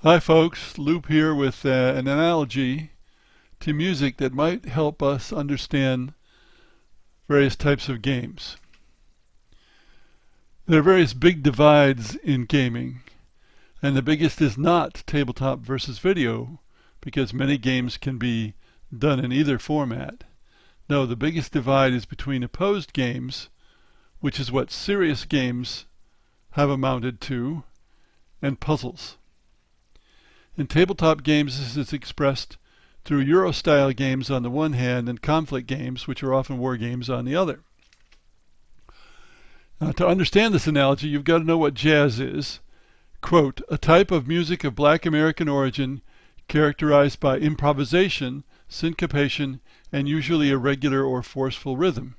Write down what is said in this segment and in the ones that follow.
Hi folks, Loop here with an analogy to music that might help us understand various types of games. There are various big divides in gaming, and the biggest is not tabletop versus video, because many games can be done in either format. No, the biggest divide is between opposed games, which is what serious games have amounted to, and puzzles. In tabletop games, this is expressed through Euro-style games on the one hand and conflict games, which are often war games, on the other. Now, to understand this analogy, you've got to know what jazz is. Quote, a type of music of Black American origin characterized by improvisation, syncopation, and usually irregular or forceful rhythm.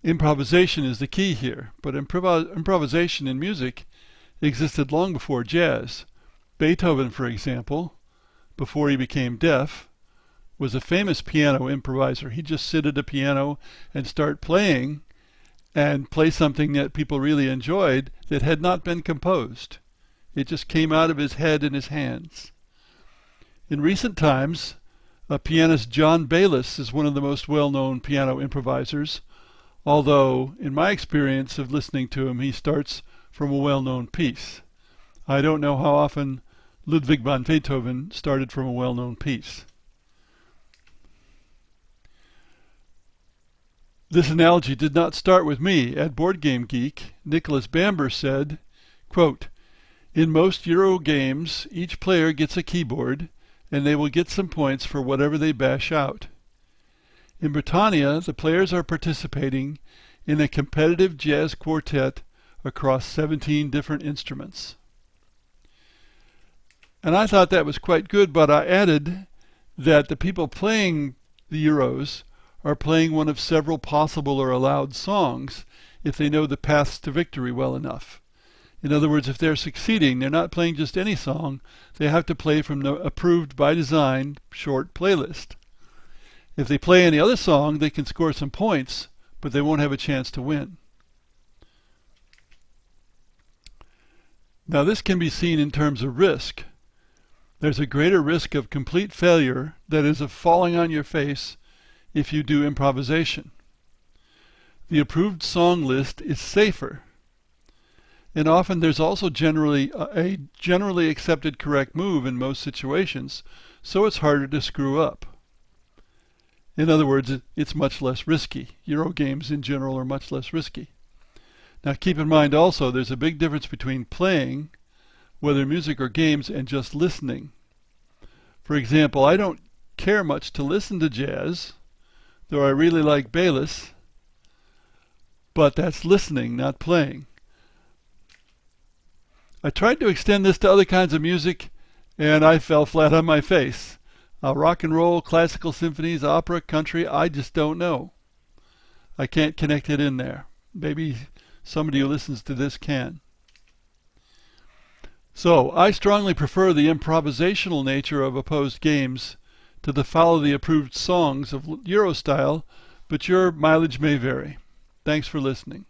Improvisation is the key here, but improvisation in music existed long before jazz. Beethoven, for example, before he became deaf, was a famous piano improviser. He'd just sit at a piano and start playing and play something that people really enjoyed that had not been composed. It just came out of his head and his hands. In recent times, pianist John Bayliss is one of the most well-known piano improvisers, although, in my experience of listening to him, he starts from a well-known piece. I don't know how often Ludwig van Beethoven started from a well-known piece. This analogy did not start with me. At Board Game Geek, Nicholas Bamber said, quote, in most Euro games, each player gets a keyboard, and they will get some points for whatever they bash out. In Britannia, the players are participating in a competitive jazz quartet across 17 different instruments. And I thought that was quite good, but I added that the people playing the Euros are playing one of several possible or allowed songs if they know the paths to victory well enough. In other words, if they're succeeding, they're not playing just any song. They have to play from the approved by design short playlist. If they play any other song, they can score some points, but they won't have a chance to win. Now this can be seen in terms of risk. There's a greater risk of complete failure, that is, of falling on your face, if you do improvisation. The approved song list is safer. And often there's also generally a generally accepted correct move in most situations, so it's harder to screw up. In other words, it's much less risky. Euro games in general are much less risky. Now keep in mind also there's a big difference between playing, whether music or games, and just listening. For example, I don't care much to listen to jazz, though I really like Bayliss, but that's listening, not playing. I tried to extend this to other kinds of music, and I fell flat on my face. Rock and roll, classical symphonies, opera, country, I just don't know. I can't connect it in there. Maybe somebody who listens to this can. So, I strongly prefer the improvisational nature of opposed games to the follow the approved songs of Euro style, but your mileage may vary. Thanks for listening.